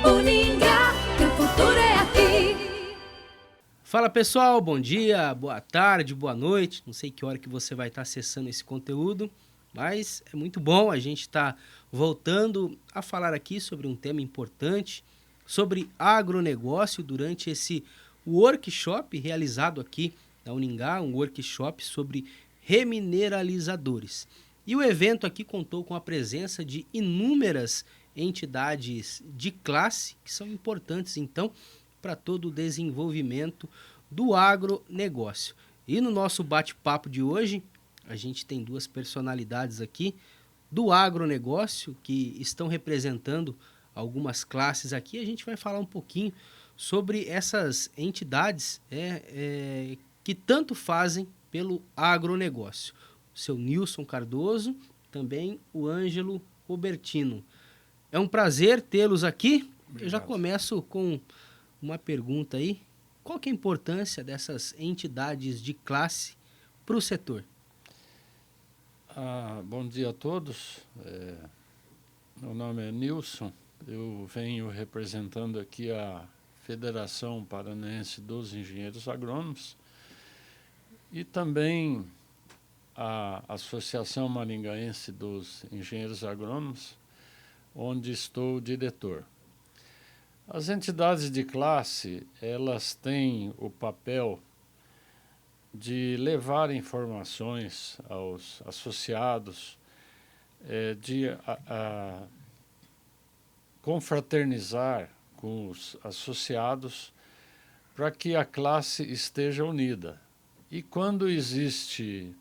Uningá, que o futuro é aqui. Fala pessoal, bom dia, boa tarde, boa noite. Não sei que hora que você vai estar acessando esse conteúdo, mas é muito bom a gente estar voltando a falar aqui sobre um tema importante, sobre agronegócio durante esse workshop realizado aqui na Uningá, um workshop sobre remineralizadores. E o evento aqui contou com a presença de inúmeras entidades de classe que são importantes, então, para todo o desenvolvimento do agronegócio. E no nosso bate-papo de hoje, a gente tem duas personalidades aqui do agronegócio que estão representando algumas classes aqui. A gente vai falar um pouquinho sobre essas entidades que tanto fazem pelo agronegócio. O seu Nilson Cardoso, também o Ângelo Robertino. É um prazer tê-los aqui. Obrigado. Eu já começo com uma pergunta aí. Qual que é a importância dessas entidades de classe para o setor? Bom dia a todos. Meu nome é Nilson. Eu venho representando aqui a Federação Paranaense dos Engenheiros Agrônomos e também a Associação Maringaense dos Engenheiros Agrônomos, onde estou diretor. As entidades de classe, elas têm o papel de levar informações aos associados, de confraternizar com os associados para que a classe esteja unida. E quando existe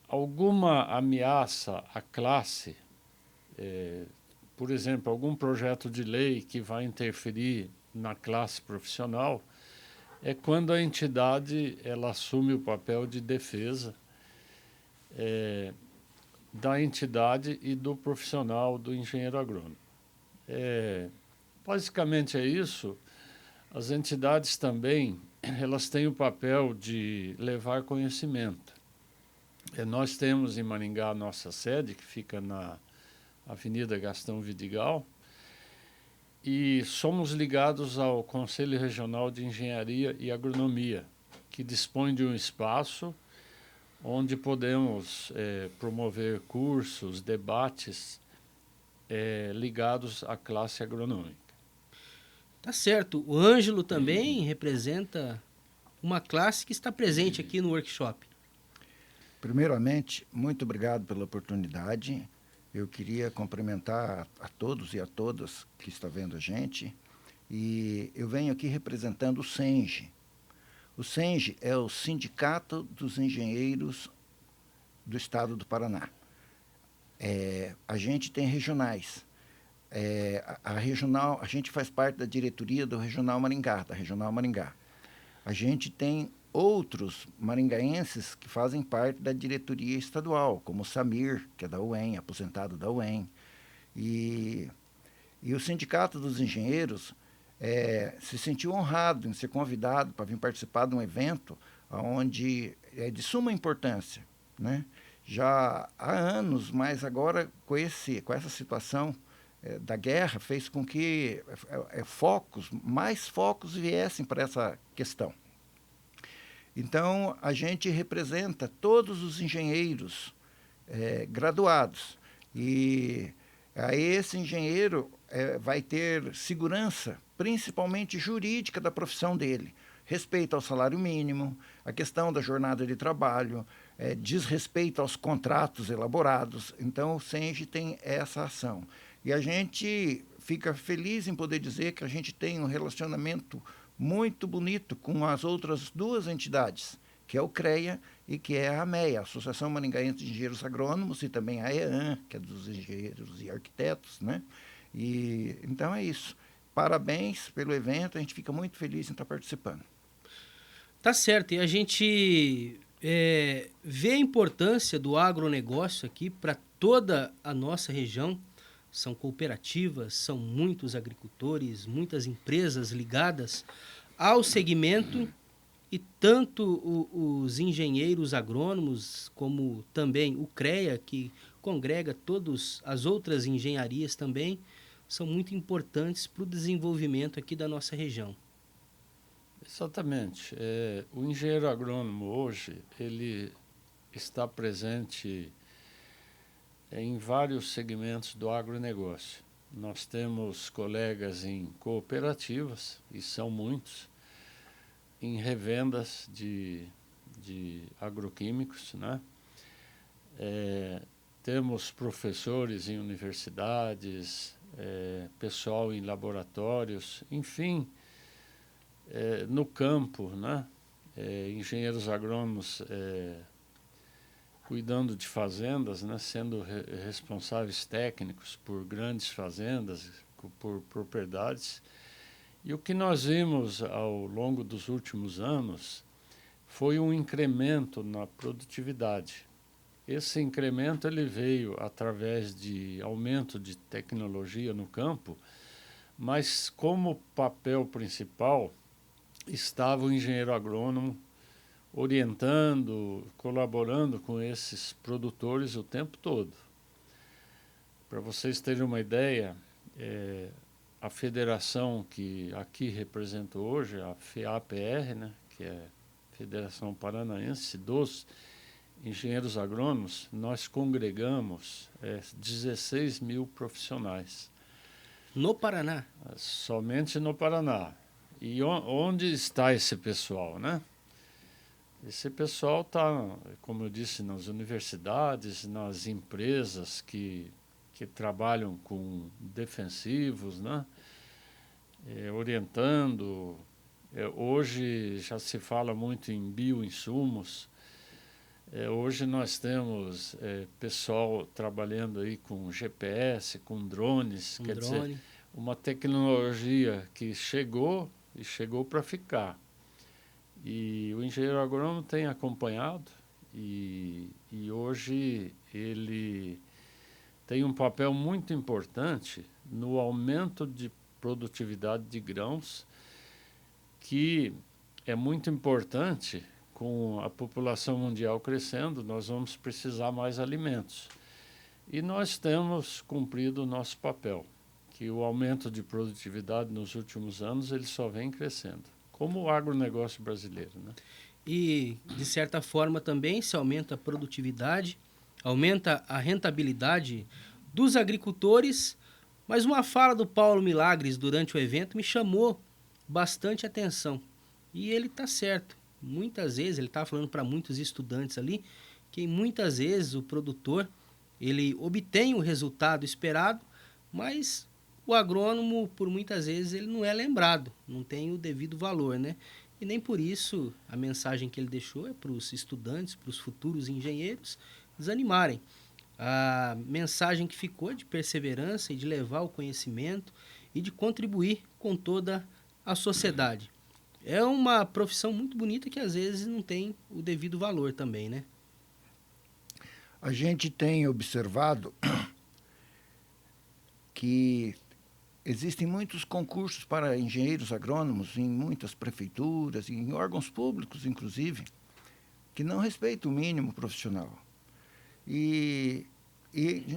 alguma ameaça à classe, por exemplo, algum projeto de lei que vai interferir na classe profissional, é quando a entidade ela assume o papel de defesa da entidade e do profissional do engenheiro agrônomo. Basicamente é isso. As entidades também elas têm o papel de levar conhecimento. Nós temos em Maringá a nossa sede, que fica na Avenida Gastão Vidigal, e somos ligados ao Conselho Regional de Engenharia e Agronomia, que dispõe de um espaço onde podemos promover cursos, debates ligados à classe agronômica. Tá certo. O Ângelo também representa uma classe que está presente aqui no workshop. Primeiramente, muito obrigado pela oportunidade. Eu queria cumprimentar a todos e a todas que estão vendo a gente. E eu venho aqui representando o SENGE. O SENGE é o Sindicato dos Engenheiros do Estado do Paraná. A gente tem regionais. A gente faz parte da diretoria do Regional Maringá, da Regional Maringá. A gente tem outros maringaenses que fazem parte da diretoria estadual, como o Samir, que é da UEM, aposentado da UEM. E o Sindicato dos Engenheiros se sentiu honrado em ser convidado para vir participar de um evento onde é de suma importância, né? Já há anos, mas agora com essa situação da guerra fez com que mais focos viessem para essa questão. Então, a gente representa todos os engenheiros graduados. E aí esse engenheiro vai ter segurança, principalmente jurídica, da profissão dele. Respeito ao salário mínimo, a questão da jornada de trabalho, diz respeito aos contratos elaborados. Então, o SENGE tem essa ação. E a gente fica feliz em poder dizer que a gente tem um relacionamento muito bonito com as outras duas entidades, que é o CREA e que é a AMEA, Associação Maringaense de Engenheiros Agrônomos, e também a EAN, que é dos engenheiros e arquitetos, né? E então é isso. Parabéns pelo evento, a gente fica muito feliz em estar participando. Tá certo, e a gente vê a importância do agronegócio aqui para toda a nossa região. São cooperativas, são muitos agricultores, muitas empresas ligadas ao segmento, e tanto os engenheiros agrônomos como também o CREA, que congrega todas as outras engenharias também, são muito importantes para o desenvolvimento aqui da nossa região. Exatamente. O engenheiro agrônomo hoje, ele está presente em vários segmentos do agronegócio. Nós temos colegas em cooperativas, e são muitos, em revendas de agroquímicos, né? Temos professores em universidades, pessoal em laboratórios, enfim, no campo, né? Engenheiros agrônomos cuidando de fazendas, né? Sendo responsáveis técnicos por grandes fazendas, por propriedades. E o que nós vimos ao longo dos últimos anos foi um incremento na produtividade. Esse incremento ele veio através de aumento de tecnologia no campo, mas como papel principal estava o engenheiro agrônomo orientando, colaborando com esses produtores o tempo todo. Para vocês terem uma ideia, a federação que aqui represento hoje, a FEAPR, né, que é a Federação Paranaense dos Engenheiros Agrônomos, nós congregamos 16 mil profissionais. No Paraná? Somente no Paraná. E onde está esse pessoal, né? Esse pessoal está, como eu disse, nas universidades, nas empresas que trabalham com defensivos, né? Orientando. Hoje já se fala muito em bioinsumos. Hoje nós temos pessoal trabalhando aí com GPS, com drones, dizer, uma tecnologia que chegou e chegou para ficar. E o engenheiro agrônomo tem acompanhado e hoje ele tem um papel muito importante no aumento de produtividade de grãos, que é muito importante. Com a população mundial crescendo, nós vamos precisar mais alimentos. E nós temos cumprido o nosso papel, que o aumento de produtividade nos últimos anos ele só vem crescendo, como o agronegócio brasileiro, né? E, de certa forma, também se aumenta a produtividade, aumenta a rentabilidade dos agricultores, mas uma fala do Paulo Milagres durante o evento me chamou bastante atenção. E ele está certo. Muitas vezes, ele está falando para muitos estudantes ali, que muitas vezes o produtor, ele obtém o resultado esperado, mas o agrônomo, por muitas vezes, ele não é lembrado, não tem o devido valor, né? E nem por isso a mensagem que ele deixou é para os estudantes, para os futuros engenheiros, desanimarem. A mensagem que ficou é de perseverança e de levar o conhecimento e de contribuir com toda a sociedade. É uma profissão muito bonita que às vezes não tem o devido valor também, né? A gente tem observado que existem muitos concursos para engenheiros agrônomos em muitas prefeituras, em órgãos públicos, inclusive, que não respeitam o mínimo profissional. E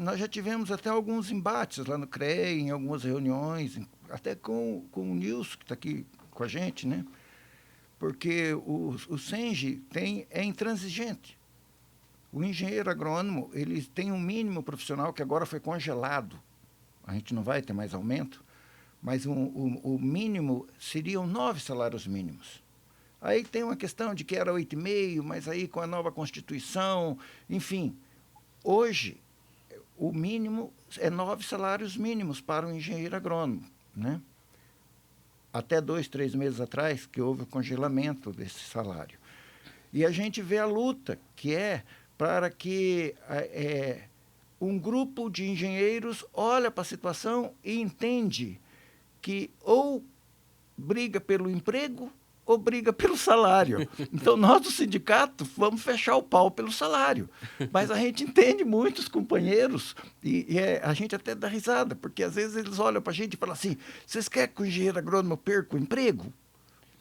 nós já tivemos até alguns embates lá no CREA, em algumas reuniões, até com o Nilson, que está aqui com a gente, né? Porque o SENGE é intransigente. O engenheiro agrônomo, ele tem um mínimo profissional que agora foi congelado. A gente não vai ter mais aumento, mas o mínimo seriam 9 salários mínimos. Aí tem uma questão de que era 8,5, mas aí com a nova Constituição, enfim. Hoje, o mínimo é 9 salários mínimos para o engenheiro agrônomo, né? Até 2, 3 meses atrás, que houve o congelamento desse salário. E a gente vê a luta que é para que um grupo de engenheiros olha para a situação e entende que ou briga pelo emprego ou briga pelo salário. Então, nós do sindicato vamos fechar o pau pelo salário. Mas a gente entende muitos companheiros e a gente até dá risada, porque às vezes eles olham para a gente e falam assim, vocês querem que o engenheiro agrônomo perca o emprego?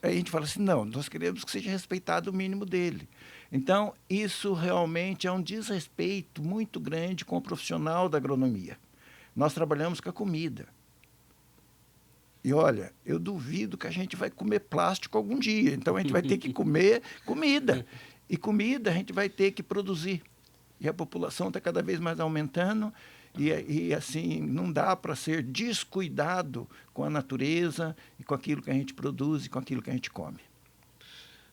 Aí a gente fala assim, não, nós queremos que seja respeitado o mínimo dele. Então, isso realmente é um desrespeito muito grande com o profissional da agronomia. Nós trabalhamos com a comida. E olha, eu duvido que a gente vai comer plástico algum dia. Então a gente vai ter que comer comida. E comida a gente vai ter que produzir. E a população está cada vez mais aumentando. E assim, não dá para ser descuidado com a natureza e com aquilo que a gente produz e com aquilo que a gente come.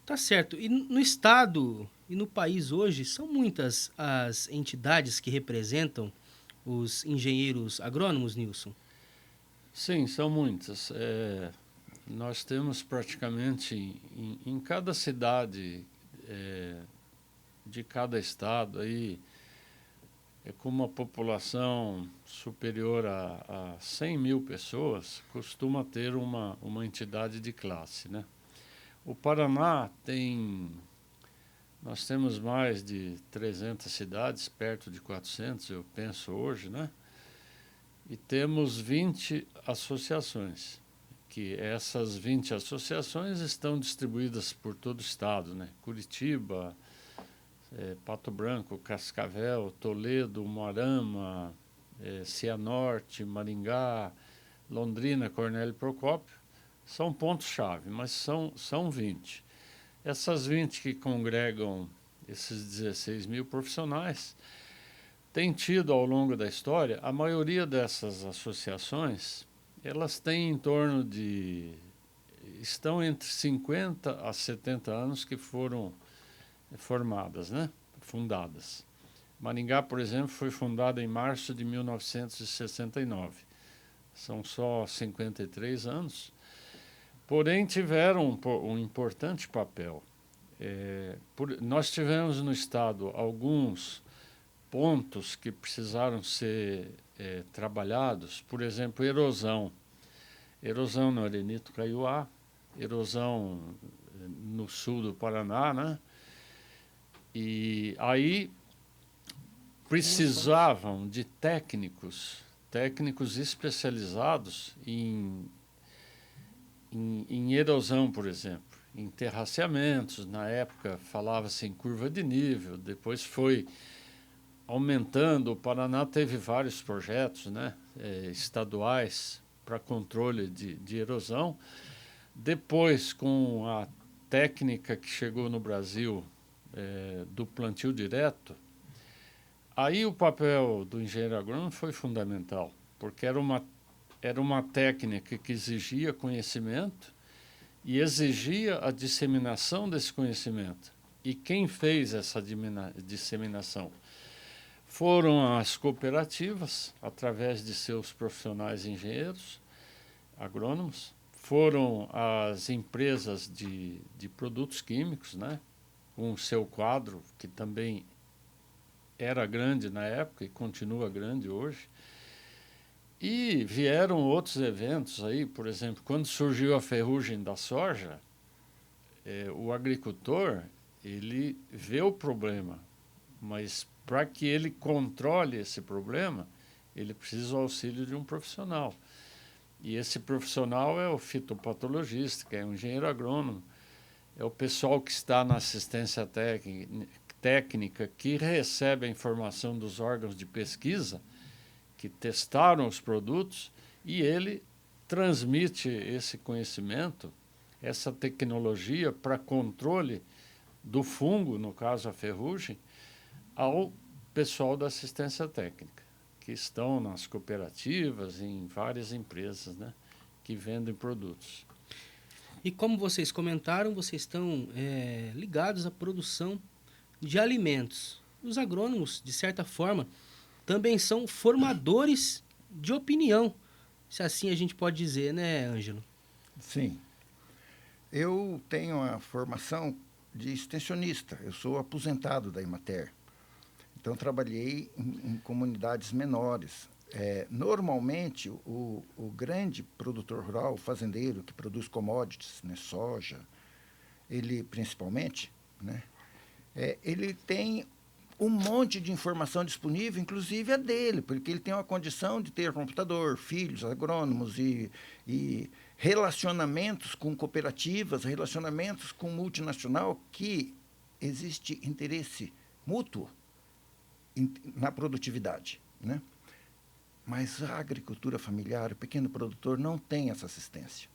Tá certo. E no estado e no país hoje, são muitas as entidades que representam os engenheiros agrônomos, Nilson? Sim, são muitas. Nós temos praticamente em cada cidade de cada estado aí, com uma população superior a 100 mil pessoas, costuma ter uma entidade de classe, né? O Paraná nós temos mais de 300 cidades, perto de 400, eu penso hoje, né? E temos 20 associações, que essas 20 associações estão distribuídas por todo o estado, né? Curitiba, Pato Branco, Cascavel, Toledo, Moarama, Cianorte, Maringá, Londrina, Cornélio Procópio, são pontos-chave, mas são 20. Essas 20 que congregam esses 16 mil profissionais têm tido ao longo da história, a maioria dessas associações, elas têm estão entre 50 a 70 anos que foram formadas, né? Fundadas. Maringá, por exemplo, foi fundada em março de 1969. São só 53 anos. Porém, tiveram um importante papel. Nós tivemos no estado alguns pontos que precisaram ser trabalhados, por exemplo, erosão no Arenito Caiuá, erosão no sul do Paraná, né? E aí precisavam de técnicos especializados em erosão, por exemplo, em terraceamentos. Na época falava-se em curva de nível, depois foi aumentando. O Paraná teve vários projetos, né, estaduais para controle de erosão. Depois, com a técnica que chegou no Brasil do plantio direto, aí o papel do engenheiro agrônomo foi fundamental, porque era uma técnica que exigia conhecimento e exigia a disseminação desse conhecimento. E quem fez essa disseminação? Foram as cooperativas, através de seus profissionais engenheiros, agrônomos, foram as empresas de produtos químicos, né, com o seu quadro, que também era grande na época e continua grande hoje. E vieram outros eventos aí, por exemplo, quando surgiu a ferrugem da soja, o agricultor, ele vê o problema, mas para que ele controle esse problema, ele precisa do auxílio de um profissional. E esse profissional é o fitopatologista, que é um engenheiro agrônomo, é o pessoal que está na assistência técnica, que recebe a informação dos órgãos de pesquisa, que testaram os produtos, e ele transmite esse conhecimento, essa tecnologia para controle do fungo, no caso a ferrugem, ao pessoal da assistência técnica, que estão nas cooperativas, em várias empresas, né, que vendem produtos. E como vocês comentaram, vocês estão ligados à produção de alimentos. Os agrônomos, de certa forma, também são formadores de opinião, se assim a gente pode dizer, né, Ângelo? Sim. Eu tenho a formação de extensionista. Eu sou aposentado da Emater. Então, trabalhei em comunidades menores. Normalmente, o grande produtor rural, o fazendeiro que produz commodities, né, soja, ele principalmente, né, ele tem um monte de informação disponível, inclusive a dele, porque ele tem uma condição de ter computador, filhos, agrônomos e relacionamentos com cooperativas, relacionamentos com multinacional, que existe interesse mútuo na produtividade, né? Mas a agricultura familiar, o pequeno produtor, não tem essa assistência.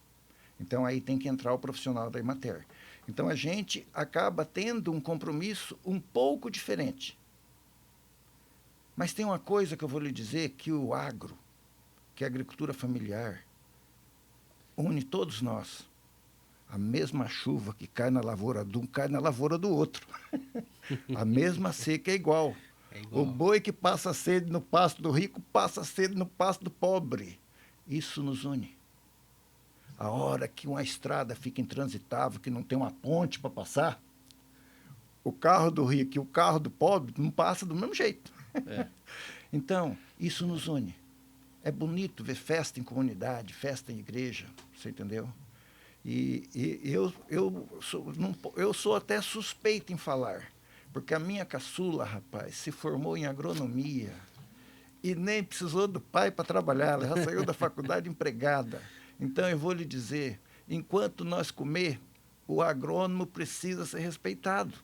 Então, aí tem que entrar o profissional da Emater. Então, a gente acaba tendo um compromisso um pouco diferente. Mas tem uma coisa que eu vou lhe dizer, que o agro, que a agricultura familiar, une todos nós. A mesma chuva que cai na lavoura de um, cai na lavoura do outro. A mesma seca é igual. O boi que passa sede no pasto do rico, passa sede no pasto do pobre. Isso nos une. A hora que uma estrada fica intransitável, que não tem uma ponte para passar, o carro do rico e o carro do pobre não passa do mesmo jeito. É. Então, isso nos une. É bonito ver festa em comunidade, festa em igreja, você entendeu? E eu sou até suspeito em falar, porque a minha caçula, rapaz, se formou em agronomia e nem precisou do pai para trabalhar, ela já saiu da faculdade empregada. Então, eu vou lhe dizer, enquanto nós comer, o agrônomo precisa ser respeitado.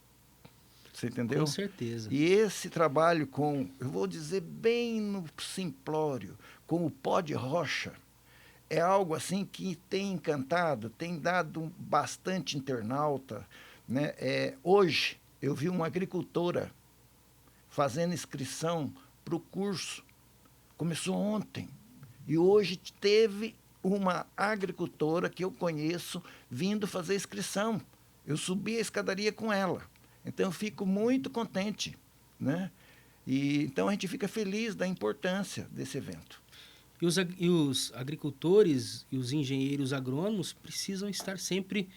Você entendeu? Com certeza. E esse trabalho com, eu vou dizer bem no simplório, com o pó de rocha, é algo assim que tem encantado, tem dado bastante internauta, né? Hoje, eu vi uma agricultora fazendo inscrição para o curso. Começou ontem. E hoje teve uma agricultora que eu conheço vindo fazer inscrição. Eu subi a escadaria com ela. Então, eu fico muito contente, né? E, então, a gente fica feliz da importância desse evento. E os agricultores e os engenheiros agrônomos precisam estar sempre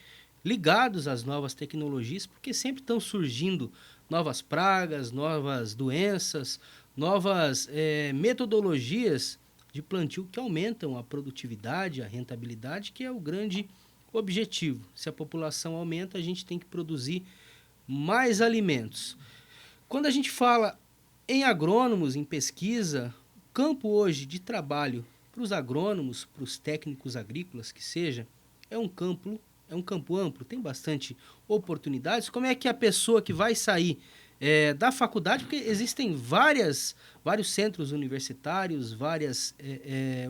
ligados às novas tecnologias, porque sempre estão surgindo novas pragas, novas doenças, novas metodologias de plantio que aumentam a produtividade, a rentabilidade, que é o grande objetivo. Se a população aumenta, a gente tem que produzir mais alimentos. Quando a gente fala em agrônomos, em pesquisa, o campo hoje de trabalho para os agrônomos, para os técnicos agrícolas, que seja, é um campo amplo, tem bastante oportunidades. Como é que a pessoa que vai sair da faculdade, porque existem vários centros universitários, várias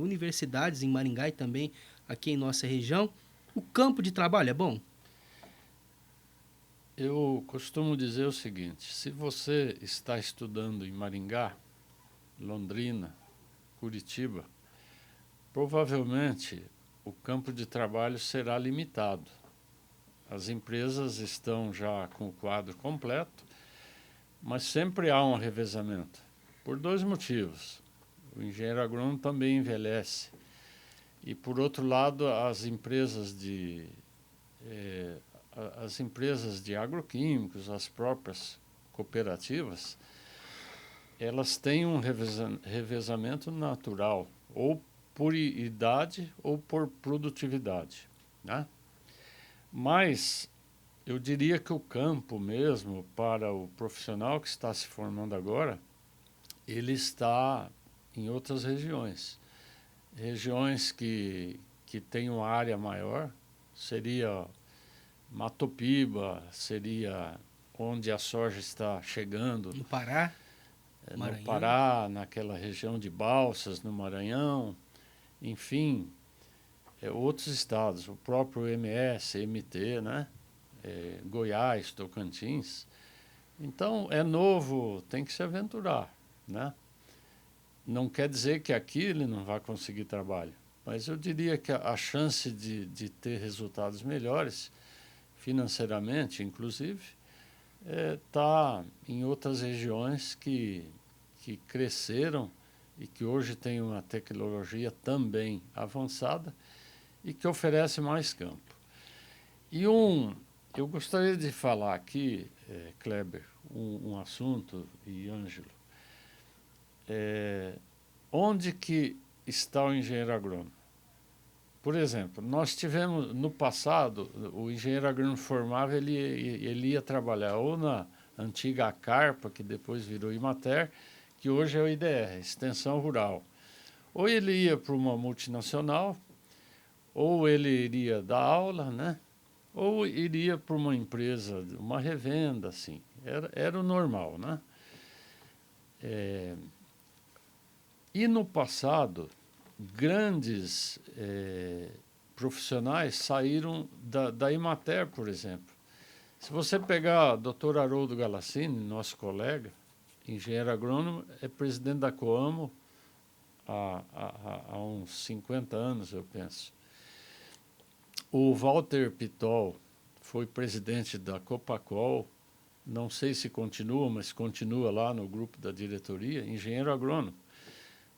universidades em Maringá e também aqui em nossa região, o campo de trabalho é bom? Eu costumo dizer o seguinte: se você está estudando em Maringá, Londrina, Curitiba, provavelmente o campo de trabalho será limitado. As empresas estão já com o quadro completo, mas sempre há um revezamento, por dois motivos. O engenheiro agrônomo também envelhece. E, por outro lado, as empresas de agroquímicos, as próprias cooperativas, elas têm um revezamento natural, ou por idade ou por produtividade, né? Mas eu diria que o campo mesmo, para o profissional que está se formando agora, ele está em outras regiões. Regiões que têm uma área maior, seria Mato Piba, seria onde a soja está chegando. No Pará? No Maranhão. Pará, naquela região de Balsas, no Maranhão, enfim, outros estados, o próprio MS, MT, né? Goiás, Tocantins. Então, é novo, tem que se aventurar, né? Não quer dizer que aqui ele não vai conseguir trabalho, mas eu diria que a chance de ter resultados melhores, financeiramente, inclusive, está em outras regiões que cresceram e que hoje têm uma tecnologia também avançada e que oferece mais campo. E eu gostaria de falar aqui, Kleber, um assunto, e Ângelo, onde que está o engenheiro agrônomo? Por exemplo, nós tivemos, no passado, o engenheiro agrônomo formava, ele ia trabalhar ou na antiga Acarpa, que depois virou Imater, que hoje é o IDR, Extensão Rural. Ou ele ia para uma multinacional, ou ele iria dar aula, né? Ou iria para uma empresa, uma revenda, assim. Era o normal, né? E no passado, grandes profissionais saíram da Emater, por exemplo. Se você pegar o Dr. Haroldo Galassini, nosso colega, engenheiro agrônomo, é presidente da Coamo há uns 50 anos, eu penso. O Walter Pitol foi presidente da Copacol, não sei se continua, mas continua lá no grupo da diretoria, engenheiro agrônomo.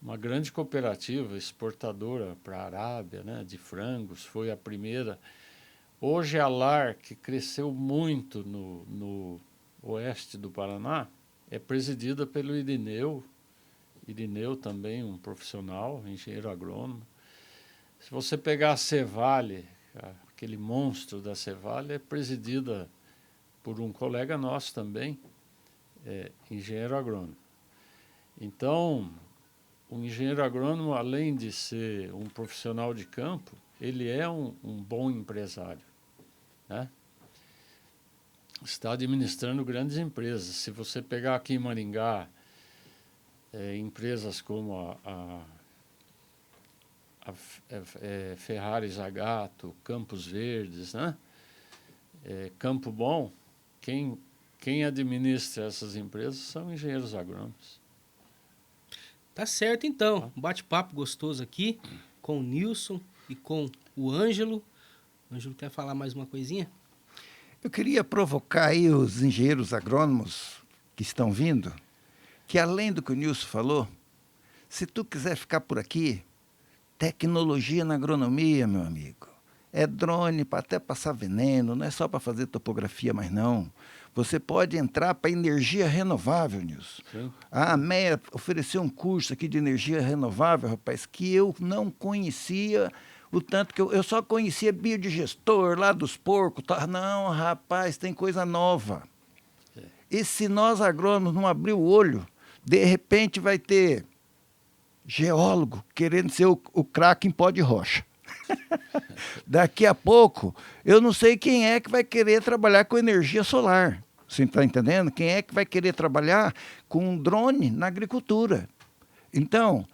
Uma grande cooperativa exportadora para a Arábia, né, de frangos, foi a primeira. Hoje a LAR, que cresceu muito no oeste do Paraná, é presidida pelo Irineu. Irineu também, um profissional, engenheiro agrônomo. Se você pegar a Cevale, aquele monstro da Cevale, é presidida por um colega nosso também, engenheiro agrônomo. Então, o engenheiro agrônomo, além de ser um profissional de campo, ele é um bom empresário, né? Está administrando grandes empresas. Se você pegar aqui em Maringá, empresas como a Ferrari Zagato, Campos Verdes, né? Campo Bom, quem administra essas empresas são engenheiros agrônomos. Tá certo, então. Um bate-papo gostoso aqui com o Nilson e com o Ângelo. O Ângelo quer falar mais uma coisinha? Eu queria provocar aí os engenheiros agrônomos que estão vindo, que além do que o Nilson falou, se tu quiser ficar por aqui, tecnologia na agronomia, meu amigo. É drone para até passar veneno, não é só para fazer topografia, mas não. Você pode entrar para energia renovável, Nilson. Sim. A AMEA ofereceu um curso aqui de energia renovável, rapaz, que eu não conhecia, o tanto que eu só conhecia biodigestor lá dos porcos. Tá? Não, rapaz, tem coisa nova. E se nós agrônomos não abrir o olho, de repente vai ter geólogo querendo ser o craque em pó de rocha. Daqui a pouco, eu não sei quem é que vai querer trabalhar com energia solar. Você está entendendo? Quem é que vai querer trabalhar com um drone na agricultura? Então,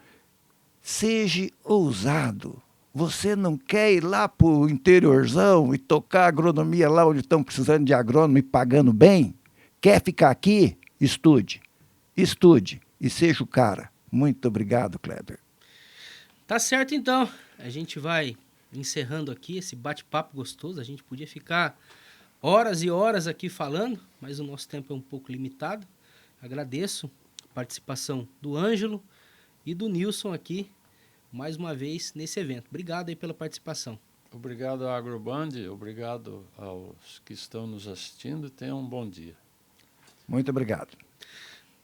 seja ousado. Você não quer ir lá para o interiorzão e tocar agronomia lá onde estão precisando de agrônomo e pagando bem? Quer ficar aqui? Estude. Estude e seja o cara. Muito obrigado, Kleber. Tá certo, então. A gente vai encerrando aqui esse bate-papo gostoso. A gente podia ficar horas e horas aqui falando, mas o nosso tempo é um pouco limitado. Agradeço a participação do Ângelo e do Nilson aqui, mais uma vez, nesse evento. Obrigado aí pela participação. Obrigado à Agroband, obrigado aos que estão nos assistindo e tenham um bom dia. Muito obrigado.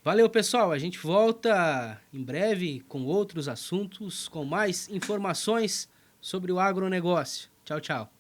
Valeu, pessoal. A gente volta em breve com outros assuntos, com mais informações sobre o agronegócio. Tchau, tchau.